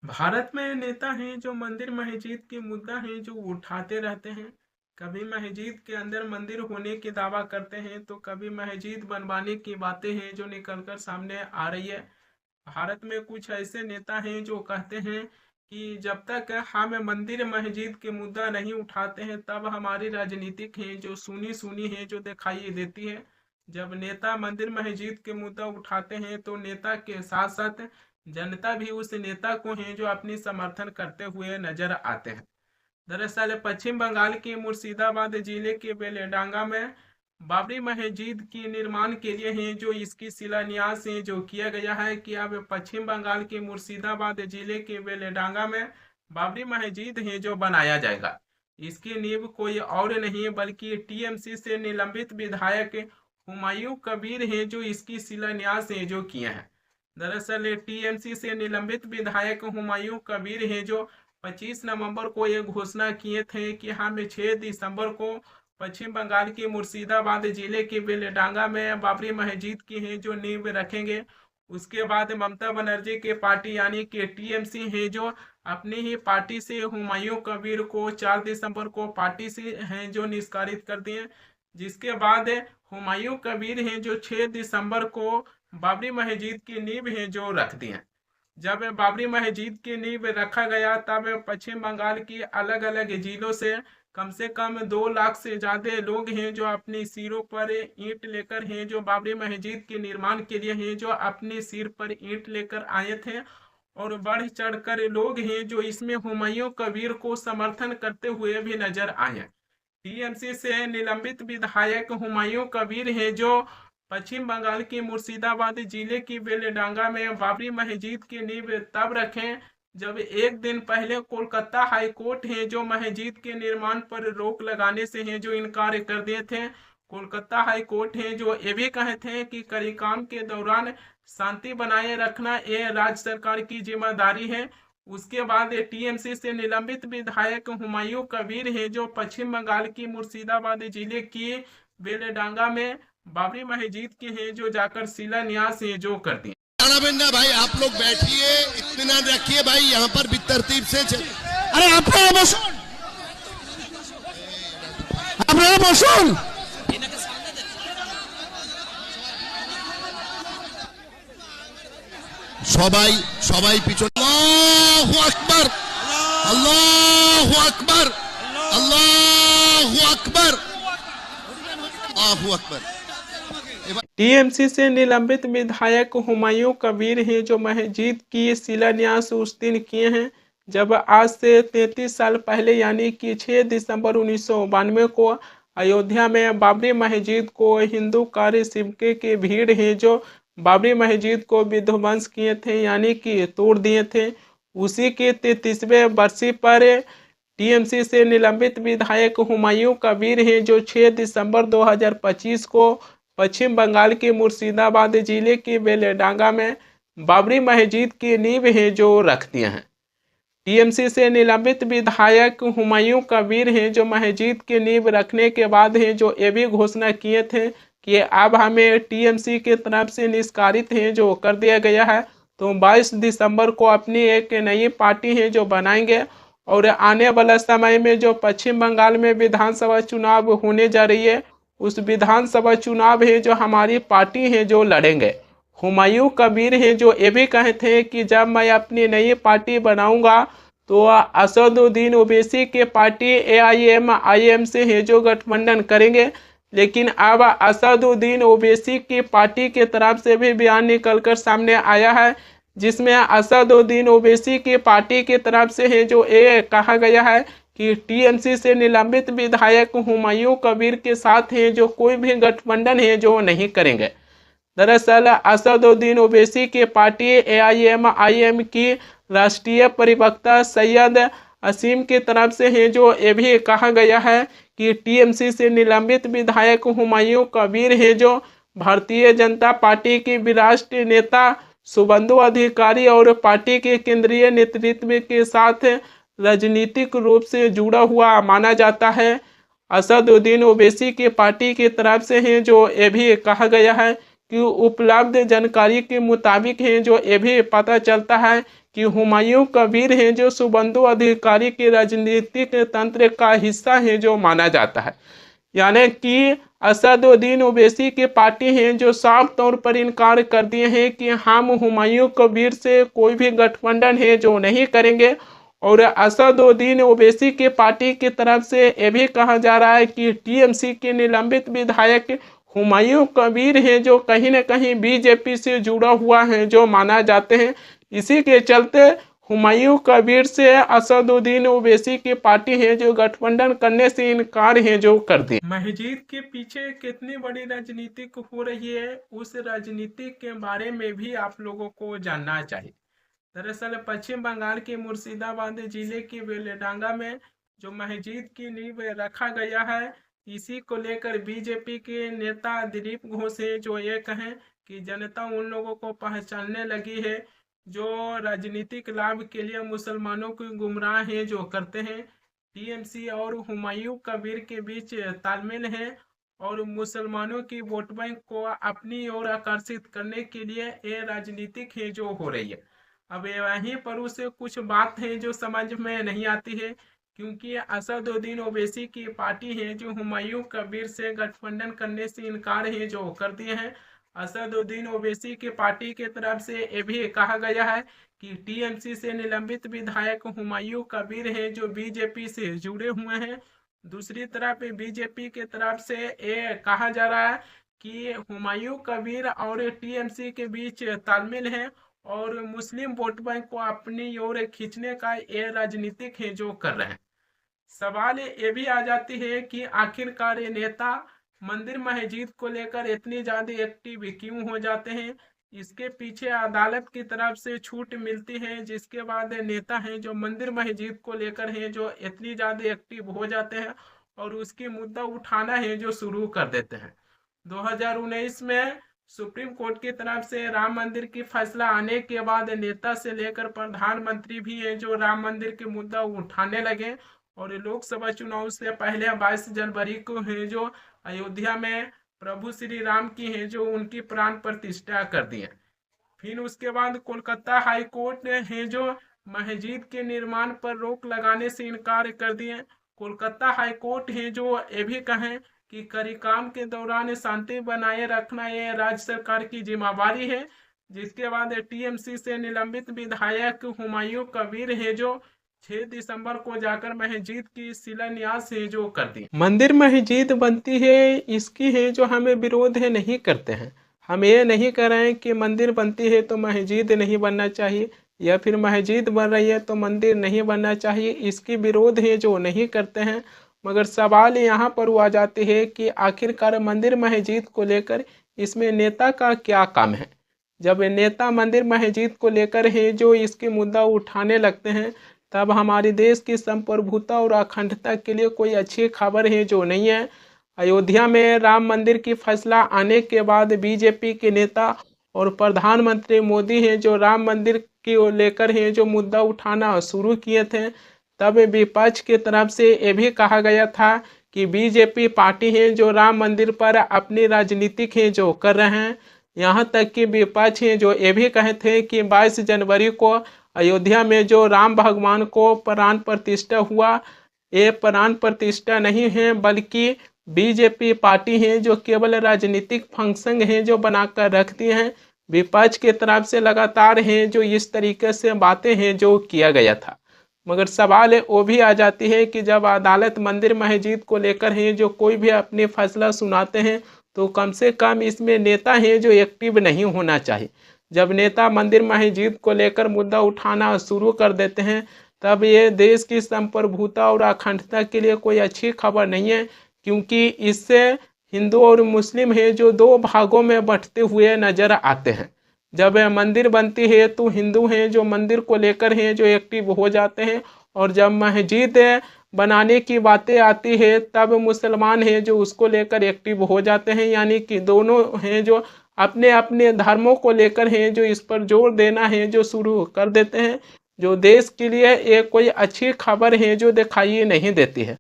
भारत में नेता हैं जो मंदिर मस्जिद के मुद्दा हैं जो उठाते रहते हैं। कभी मस्जिद के अंदर मंदिर होने की दावा करते हैं तो कभी मस्जिद बनवाने की बातें हैं जो निकलकर सामने आ रही है। भारत में कुछ ऐसे नेता हैं जो कहते हैं कि जब तक हम मंदिर मस्जिद के मुद्दा नहीं उठाते हैं तब हमारी राजनीतिक है जो सुनी सुनी है जो दिखाई देती है। जब नेता मंदिर मस्जिद के मुद्दा उठाते हैं तो नेता के साथ साथ जनता भी उस नेता को है जो अपनी समर्थन करते हुए नजर आते हैं। दरअसल पश्चिम बंगाल के मुर्शिदाबाद जिले के बेलेडांगा में बाबरी मस्जिद के निर्माण के लिए है जो इसकी शिलान्यास है जो किया गया है कि अब पश्चिम बंगाल के मुर्शिदाबाद जिले के बेलेडांगा में बाबरी मस्जिद है जो बनाया जाएगा। इसकी नींव कोई और नहीं बल्कि टीएमसी से निलंबित विधायक हुमायूं कबीर है जो इसकी शिलान्यास है जो किए हैं। दरअसल टीएमसी से निलंबित विधायक हुमायूं कबीर हैं जो 25 नवंबर को ये घोषणा किए थे कि हम 6 दिसंबर को पश्चिम बंगाल के मुर्शिदाबाद जिले के बेलडांगा में बाबरी मस्जिद की है जो नींव रखेंगे। उसके बाद ममता बनर्जी के पार्टी यानी कि टीएमसी है जो अपनी ही पार्टी से हुमायूं कबीर को 4 दिसंबर को पार्टी से हैं जो निष्कासित कर दिए। जिसके बाद हुमायूं कबीर हैं जो 6 दिसंबर को बाबरी मस्जिद की नींव है जो रख दी है। जब बाबरी मस्जिद की नींव रखा गया तब पश्चिम बंगाल की अलग अलग जिलों से कम 2 लाख से ज्यादा लोग हैं जो अपने सिरों पर ईंट लेकर हैं जो बाबरी मस्जिद के निर्माण के लिए हैं जो अपने सिर पर ईंट लेकर आए थे। और बढ़ चढ़कर लोग हैं जो इसमें हुमायूं कबीर को समर्थन करते हुए भी नजर आए। टीएमसी से निलंबित विधायक हुमायूं कबीर हैं जो पश्चिम बंगाल के मुर्शिदाबाद जिले की बेलडांगा में बाबरी मस्जिद की नींव तब रखें जब एक दिन पहले कोलकाता हाई कोर्ट है जो मस्जिद के निर्माण पर रोक लगाने से है जो इनकार कर दिए थे। कोलकाता हाई कोर्ट है जो ये भी कहे थे कि कार्यक्रम के दौरान शांति बनाए रखना ये राज्य सरकार की जिम्मेदारी है। उसके बाद टीएमसी से निलंबित विधायक हुमायूं कबीर है जो पश्चिम बंगाल की मुर्शिदाबाद जिले की बेलडांगा में बाबरी मस्जिद की है जो जाकर शिलान्यास है जो कर दिए। ना भाई आप लोग बैठिए, इत्मीनान रखिए भाई, यहाँ पर भी तरतीब से अरे আপনারা বসুন, আপনারা বসুন। সবাই সবাই পিছনে। আল্লাহু আকবার, আল্লাহু আকবার, আল্লাহু আকবার, আল্লাহু আকবার। टीएमसी से निलंबित विधायक हुमायूं कबीर हैं जो मस्जिद की शिलान्यास उस दिन किए हैं जब आज से 33 साल पहले यानी कि 6 दिसंबर 1992 को अयोध्या में बाबरी मस्जिद को हिंदू कार्य सेवकों की भीड़ है जो बाबरी मस्जिद को विध्वंस किए थे यानी कि तोड़ दिए थे। उसी के 33वें बरसी पर टीएमसी से निलंबित विधायक हुमायूं कबीर हैं जो 6 दिसंबर 2025 को पश्चिम बंगाल के मुर्शिदाबाद जिले के बेलडांगा में बाबरी मस्जिद की नींव है जो रख दिए हैं। टीएमसी से निलंबित विधायक हुमायूं कबीर हैं जो मस्जिद की नींव रखने के बाद हैं जो ये भी घोषणा किए थे कि अब हमें टीएमसी की तरफ से निष्कासित है जो कर दिया गया है तो 22 दिसंबर को अपनी एक नई पार्टी है जो बनाएंगे और आने वाला समय में जो पश्चिम बंगाल में विधानसभा चुनाव होने जा रही है उस विधानसभा चुनाव है जो हमारी पार्टी है जो लड़ेंगे। हुमायूं कबीर है जो ये भी कहे थे कि जब मैं अपनी नई पार्टी बनाऊंगा तो असदुद्दीन ओवैसी के पार्टी एआईएमआईएम से है जो गठबंधन करेंगे। लेकिन अब असदुद्दीन ओवैसी की पार्टी के तरफ से भी बयान निकलकर सामने आया है जिसमें असदुद्दीन ओवैसी की पार्टी की तरफ से है जो ये कहा गया है कि टीएमसी से निलंबित विधायक हुमायूं कबीर के साथ हैं जो कोई भी गठबंधन है जो नहीं करेंगे। दरअसल असदुद्दीन ओवैसी की पार्टी एआईएमआईएम की राष्ट्रीय प्रवक्ता सैयद असीम की तरफ से है जो ये भी कहा गया है कि टीएमसी से निलंबित विधायक हुमायूं कबीर है जो भारतीय जनता पार्टी की वरिष्ठ नेता शुभेंदु अधिकारी और पार्टी के केंद्रीय नेतृत्व के साथ राजनीतिक रूप से जुड़ा हुआ माना जाता है। असदुद्दीन ओवैसी की पार्टी की तरफ से है जो ये भी कहा गया है कि उपलब्ध जानकारी के मुताबिक है जो ये भी पता चलता है कि हुमायूं कबीर हैं जो शुभेंदु अधिकारी के राजनीतिक तंत्र का हिस्सा है जो माना जाता है। यानी कि असदुद्दीन ओवैसी की पार्टी हैं जो साफ तौर पर इनकार कर दिए हैं कि हम हुमायूं कबीर से कोई भी गठबंधन है जो नहीं करेंगे। और असदुद्दीन ओवैसी की पार्टी की तरफ से ये भी कहा जा रहा है कि टीएमसी के निलंबित विधायक हुमायूं कबीर हैं जो कहीं न कहीं बीजेपी से जुड़ा हुआ है जो माना जाते हैं। इसी के चलते हुमायूं कबीर से असदुद्दीन ओवैसी की पार्टी है जो गठबंधन करने से इनकार है जो कर दी। मस्जिद के पीछे कितनी बड़ी राजनीति हो रही है, उस राजनीति के बारे में भी आप लोगों को जानना चाहिए। दरअसल पश्चिम बंगाल के मुर्शिदाबाद जिले के बेलडांगा में जो मस्जिद की नींव रखा गया है, इसी को लेकर बीजेपी के नेता दिलीप घोष है जो ये कहें कि जनता उन लोगों को पहचानने लगी है जो राजनीतिक लाभ के लिए मुसलमानों को गुमराह है जो करते हैं। टीएमसी और हुमायूं कबीर के बीच तालमेल है और मुसलमानों की वोट बैंक को अपनी ओर आकर्षित करने के लिए ये राजनीतिक है जो हो रही है। अब वहीं पर उसे कुछ बात है जो समझ में नहीं आती है, क्योंकि असदुद्दीन ओवैसी की पार्टी है जो हुमायूं कबीर से गठबंधन करने से इनकार है जो कर दिए हैं। असदुद्दीन ओवैसी की पार्टी की तरफ से ये भी कहा गया है कि टीएमसी से निलंबित विधायक हुमायूं कबीर है जो बीजेपी से जुड़े हुए हैं। दूसरी तरफ बीजेपी की तरफ से ये कहा जा रहा है कि हुमायूं कबीर और टीएमसी के बीच तालमेल है और मुस्लिम वोट बैंक को अपनी ओर खींचने का ये राजनीतिक है जो कर रहे हैं। सवाल ये भी आ जाती है कि आखिरकार ये नेता मंदिर मस्जिद को लेकर इतनी ज्यादा एक्टिव क्यों हो जाते हैं। इसके पीछे अदालत की तरफ से छूट मिलती है, जिसके बाद नेता हैं जो मंदिर मस्जिद को लेकर हैं जो इतनी ज्यादा एक्टिव हो जाते हैं और उसकी मुद्दा उठाना है जो शुरू कर देते हैं। 2019 में सुप्रीम कोर्ट की तरफ से राम मंदिर की फैसला आने के बाद नेता से लेकर प्रधानमंत्री भी है जो राम मंदिर के मुद्दा उठाने लगे और लोकसभा चुनाव से पहले 22 जनवरी को है जो अयोध्या में प्रभु श्री राम की है जो उनकी प्राण प्रतिष्ठा कर दिए। फिर उसके बाद कोलकाता हाई कोर्ट ने है जो मस्जिद के निर्माण पर रोक लगाने से इनकार कर दिए। कोलकाता हाई कोर्ट है जो ये भी कहें कि कार्यक्रम के दौरान शांति बनाए रखना ये राज्य सरकार की जिम्मेवारी है। जिसके बाद टीएमसी से निलंबित विधायक हुमायूं कबीर है जो 6 दिसंबर को जाकर मस्जिद की शिलान्यास है जो कर दी। मंदिर मस्जिद बनती है इसकी है जो हमें विरोध है नहीं करते हैं। हम ये नहीं कर रहे हैं कि मंदिर बनती है तो मस्जिद नहीं बनना चाहिए या फिर मस्जिद बन रही है तो मंदिर नहीं बनना चाहिए, इसकी विरोध है जो नहीं करते हैं। मगर सवाल यहाँ पर वो आ जाते हैं कि आखिरकार मंदिर मस्जिद को लेकर इसमें नेता का क्या काम है। जब नेता मंदिर मस्जिद को लेकर है जो इसके मुद्दा उठाने लगते हैं तब हमारे देश की संप्रभुता और अखंडता के लिए कोई अच्छी खबर है जो नहीं है। अयोध्या में राम मंदिर की फैसला आने के बाद बीजेपी के नेता और प्रधानमंत्री मोदी हैं जो राम मंदिर की लेकर है जो मुद्दा उठाना शुरू किए थे, तब विपक्ष की तरफ से ये भी कहा गया था कि बीजेपी पार्टी है जो राम मंदिर पर अपनी राजनीतिक है जो कर रहे हैं। यहाँ तक कि विपक्ष है जो ये भी कहे थे कि 22 जनवरी को अयोध्या में जो राम भगवान को प्राण प्रतिष्ठा हुआ, ये प्राण प्रतिष्ठा नहीं है बल्कि बीजेपी पार्टी है जो केवल राजनीतिक फंक्शन है जो बनाकर रखती हैं। विपक्ष की तरफ से लगातार है जो इस तरीके से बातें हैं जो किया गया था। मगर सवाल है वो भी आ जाती है कि जब अदालत मंदिर मस्जिद को लेकर है जो कोई भी अपने फैसला सुनाते हैं तो कम से कम इसमें नेता है जो एक्टिव नहीं होना चाहिए। जब नेता मंदिर मस्जिद को लेकर मुद्दा उठाना शुरू कर देते हैं तब ये देश की संप्रभुता और अखंडता के लिए कोई अच्छी खबर नहीं है, क्योंकि इससे हिंदू और मुस्लिम है जो दो भागों में बंटते हुए नजर आते हैं। जब मंदिर बनती है तो हिंदू हैं जो मंदिर को लेकर हैं जो एक्टिव हो जाते हैं और जब मस्जिद बनाने की बातें आती है तब मुसलमान हैं जो उसको लेकर एक्टिव हो जाते हैं। यानी कि दोनों हैं जो अपने अपने धर्मों को लेकर हैं जो इस पर जोर देना है जो शुरू कर देते हैं, जो देश के लिए एक कोई अच्छी खबर है जो दिखाई नहीं देती है।